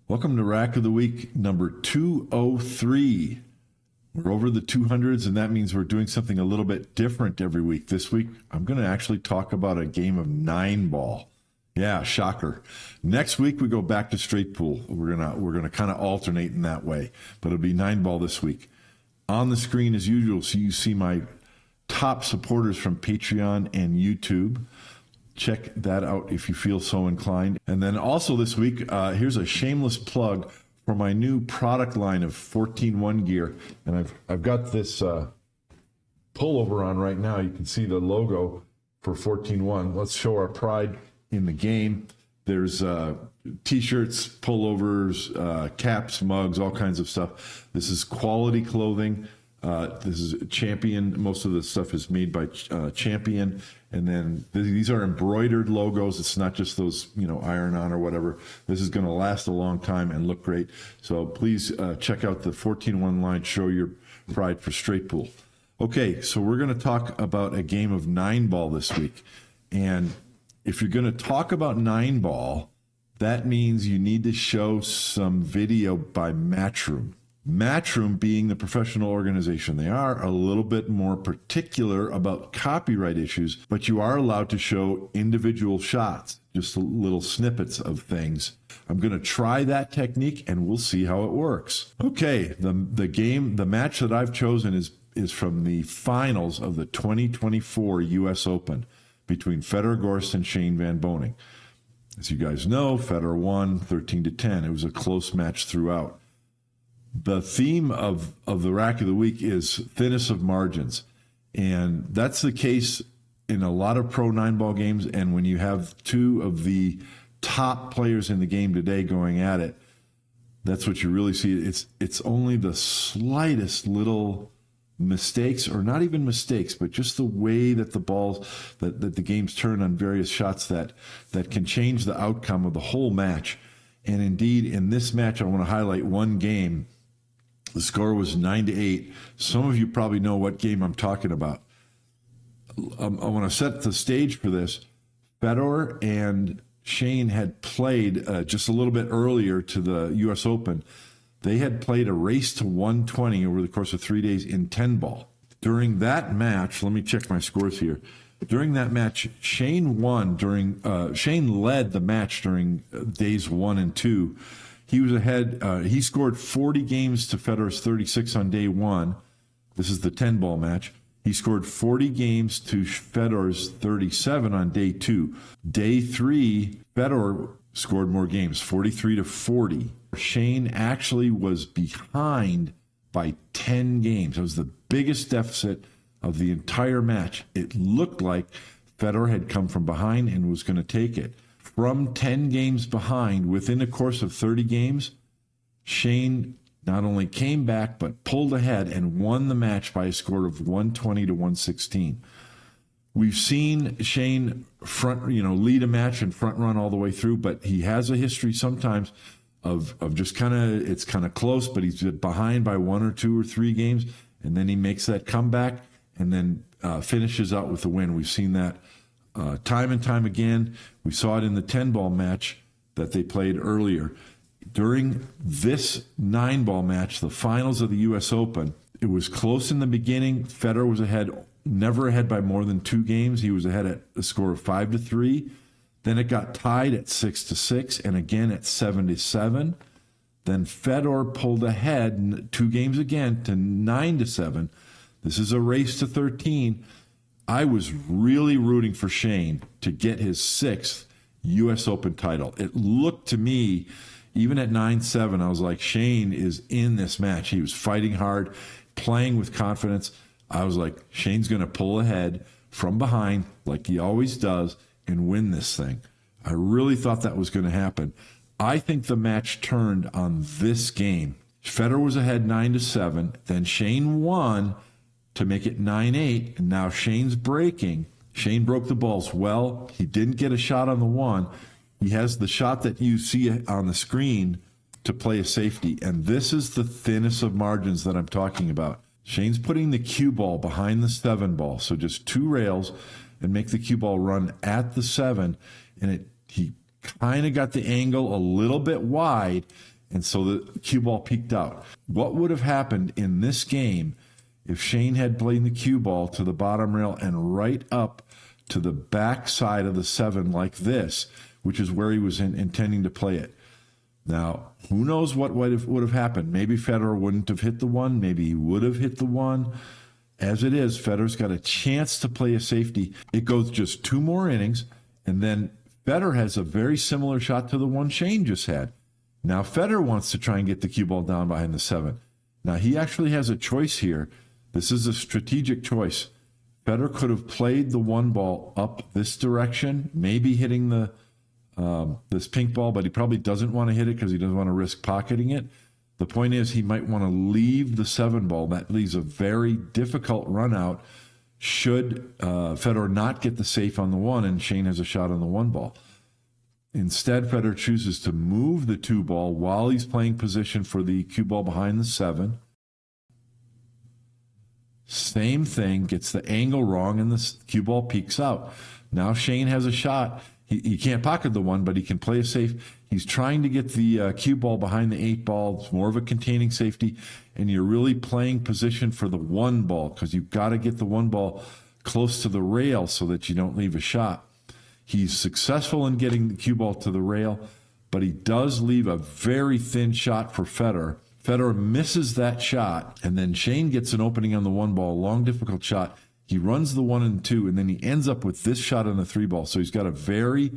Welcome to Rack of the Week number 203. We're over the 200s, and that means we're doing something a little bit different every week. This week, I'm going to actually talk about a game of Nineball. Yeah, shocker. Next week, we go back to straight pool. We're gonna kind of alternate in that way, but it'll be Nineball this week. On the screen, as usual, so you see my top supporters from Patreon and YouTube. Check that out if you feel so inclined. And then also this week, here's a shameless plug for my new product line of 14-1 gear. And I've got this pullover on right now. You can see the logo for 14-1. Let's show our pride in the game. There's T-shirts, pullovers, caps, mugs, all kinds of stuff. This is quality clothing. This is Champion. Most of the stuff is made by Champion. And then these are embroidered logos. It's not just those, iron on or whatever. This is going to last a long time and look great. So please check out the 14-1 line. Show your pride for straight pool. Okay, so we're going to talk about a game of Nineball this week. And if you're going to talk about Nineball, that means you need to show some video by Matchroom. Matchroom being the professional organization they are, a little bit more particular about copyright issues, but you are allowed to show individual shots, just little snippets of things. I'm going to try that technique and we'll see how it works. Okay, the match that I've chosen is from the finals of the 2024 U.S. Open between Fedor Gorst and Shane Van Boening. As you guys know, Fedor won 13-10. It was a close match throughout. The theme of the Rack of the Week is thinnest of margins. And that's the case in a lot of pro Nineball games. And when you have two of the top players in the game today going at it, that's what you really see. It's only the slightest little mistakes, or not even mistakes, but just the way that the balls, that the games turn on various shots that can change the outcome of the whole match. And indeed, in this match, I want to highlight one game. The score was 9-8. Some of you probably know what game I'm talking about. I want to set the stage for this. Fedor and Shane had played just a little bit earlier to the U.S. Open. They had played a race to 120 over the course of 3 days in 10-ball. During that match, let me check my scores here. During that match, Shane led the match during days 1 and 2. He was ahead. He scored 40 games to Fedor's 36 on day 1. This is the 10-ball match. He scored 40 games to Fedor's 37 on day 2. Day 3, Fedor scored more games, 43-40. Shane actually was behind by 10 games. It was the biggest deficit of the entire match. It looked like Fedor had come from behind and was going to take it. From 10 games behind, within a course of 30 games, Shane not only came back, but pulled ahead and won the match by a score of 120-116. We've seen Shane lead a match and front run all the way through, but he has a history sometimes of just it's kind of close, but he's behind by 1 or 2 or 3 games, and then he makes that comeback and then finishes out with the win. We've seen that time and time again. We saw it in the 10-ball match that they played earlier. During this 9-ball match, the finals of the U.S. Open, it was close in the beginning. Fedor was ahead, never ahead by more than 2 games. He was ahead at a score of 5-3. Then it got tied at 6-6 and again at 7-7. Then Fedor pulled ahead 2 games again to 9-7. This is a race to 13. I was really rooting for Shane to get his 6th U.S. Open title. It looked to me, even at 9-7, I was like, Shane is in this match. He was fighting hard, playing with confidence. I was like, Shane's going to pull ahead from behind like he always does and win this thing. I really thought that was going to happen. I think the match turned on this game. Fedor was ahead 9-7. Then Shane won to make it 9-8, and now Shane's breaking. Shane broke the balls well. He didn't get a shot on the 1. He has the shot that you see on the screen to play a safety, and this is the thinnest of margins that I'm talking about. Shane's putting the cue ball behind the 7 ball, so just 2 rails, and make the cue ball run at the 7, and he kind of got the angle a little bit wide, And so the cue ball peaked out. What would have happened in this game if Shane had played the cue ball to the bottom rail and right up to the back side of the 7 like this, which is where he was intending to play it? Now, who knows what would have happened? Maybe Federer wouldn't have hit the 1. Maybe he would have hit the 1. As it is, Federer's got a chance to play a safety. It goes just 2 more innings, and then Federer has a very similar shot to the one Shane just had. Now, Federer wants to try and get the cue ball down behind the 7. Now, he actually has a choice here. This is a strategic choice. Federer could have played the 1 ball up this direction, maybe hitting the this pink ball, but he probably doesn't want to hit it because he doesn't want to risk pocketing it. The point is he might want to leave the 7 ball. That leaves a very difficult run out should Federer not get the safe on the 1 and Shane has a shot on the 1 ball. Instead, Federer chooses to move the 2 ball while he's playing position for the cue ball behind the 7. Same thing, gets the angle wrong, and the cue ball peaks out. Now Shane has a shot. He can't pocket the 1, but he can play a safe. He's trying to get the cue ball behind the 8 ball. It's more of a containing safety, and you're really playing position for the 1 ball because you've got to get the 1 ball close to the rail so that you don't leave a shot. He's successful in getting the cue ball to the rail, but he does leave a very thin shot for Federer. Federer misses that shot, and then Shane gets an opening on the 1 ball, a long, difficult shot. He runs the 1 and 2, and then he ends up with this shot on the 3 ball. So he's got a very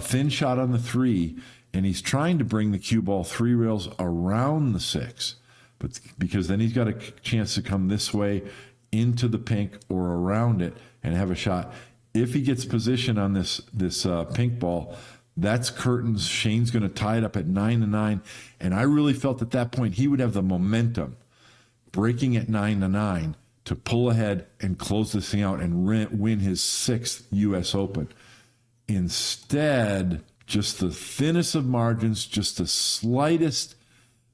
thin shot on the 3, and he's trying to bring the cue ball 3 rails around the 6, but because then he's got a chance to come this way into the pink or around it and have a shot. If he gets position on this pink ball, that's curtains. Shane's going to tie it up at 9-9, and I really felt at that point he would have the momentum, breaking at 9-9, to pull ahead and close this thing out and win his 6th U.S. Open. Instead, just the thinnest of margins, just the slightest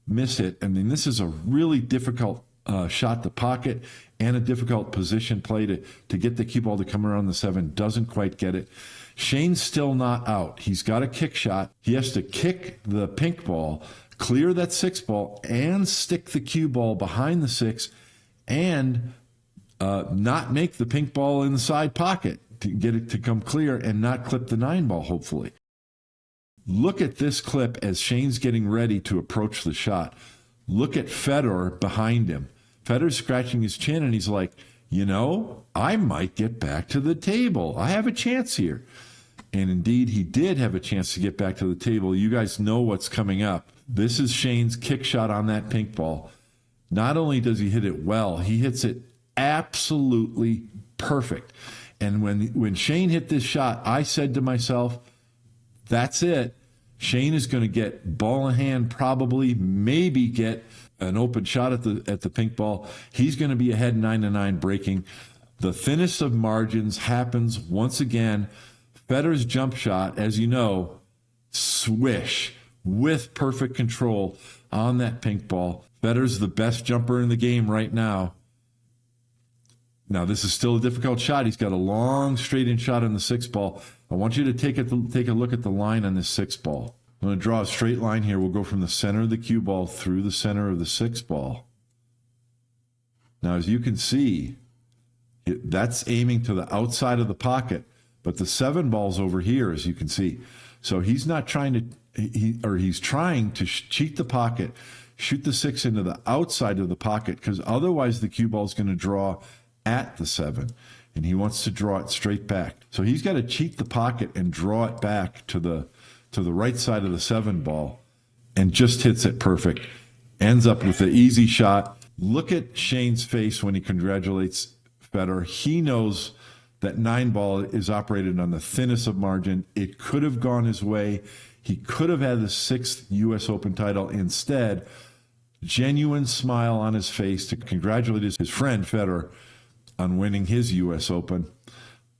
miss hit. I mean, this is a really difficult shot to pocket and a difficult position play to get the cue ball to come around the 7. Doesn't quite get it. Shane's still not out. He's got a kick shot. He has to kick the pink ball, clear that 6 ball, and stick the cue ball behind the 6, and not make the pink ball in the side pocket to get it to come clear and not clip the 9 ball, hopefully. Look at this clip as Shane's getting ready to approach the shot. Look at Fedor behind him. Fedor's scratching his chin, and he's like, you know, I might get back to the table. I have a chance here. And indeed, he did have a chance to get back to the table. You guys know what's coming up. This is Shane's kick shot on that pink ball. Not only does he hit it well, he hits it absolutely perfect. And when Shane hit this shot, I said to myself, that's it. Shane is going to get ball in hand, probably, maybe get an open shot at the pink ball. He's going to be ahead 9-9 breaking. The thinnest of margins happens once again. Federer's jump shot, as you know, swish with perfect control on that pink ball. Federer's the best jumper in the game right now. Now, this is still a difficult shot. He's got a long straight-in shot on the 6 ball. I want you to take a look at the line on this 6 ball. I'm going to draw a straight line here. We'll go from the center of the cue ball through the center of the 6 ball. Now, as you can see, that's aiming to the outside of the pocket, but the 7 ball's over here, as you can see. So he's not trying to, he's trying to cheat the pocket, shoot the 6 into the outside of the pocket, because otherwise the cue ball is going to draw at the 7, and he wants to draw it straight back. So he's got to cheat the pocket and draw it back to the right side of the 7 ball, and just hits it perfect. Ends up with the easy shot. Look at Shane's face when he congratulates Federer. He knows that 9 ball is operated on the thinnest of margin. It could have gone his way. He could have had the 6th U.S. Open title. Instead, genuine smile on his face to congratulate his friend Federer on winning his U.S. Open.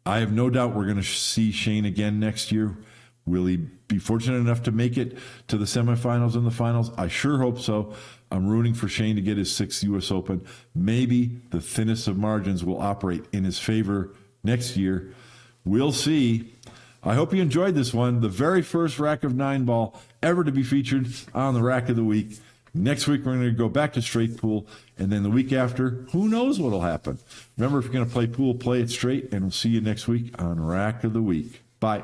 I have no doubt we're going to see Shane again next year. Will he be fortunate enough to make it to the semifinals and the finals? I sure hope so. I'm rooting for Shane to get his 6th U.S. Open. Maybe the thinnest of margins will operate in his favor next year. We'll see. I hope you enjoyed this one. The very first rack of 9 ball ever to be featured on the Rack of the Week. Next week, we're going to go back to straight pool. And then the week after, who knows what will happen. Remember, if you're going to play pool, play it straight. And we'll see you next week on Rack of the Week. Bye.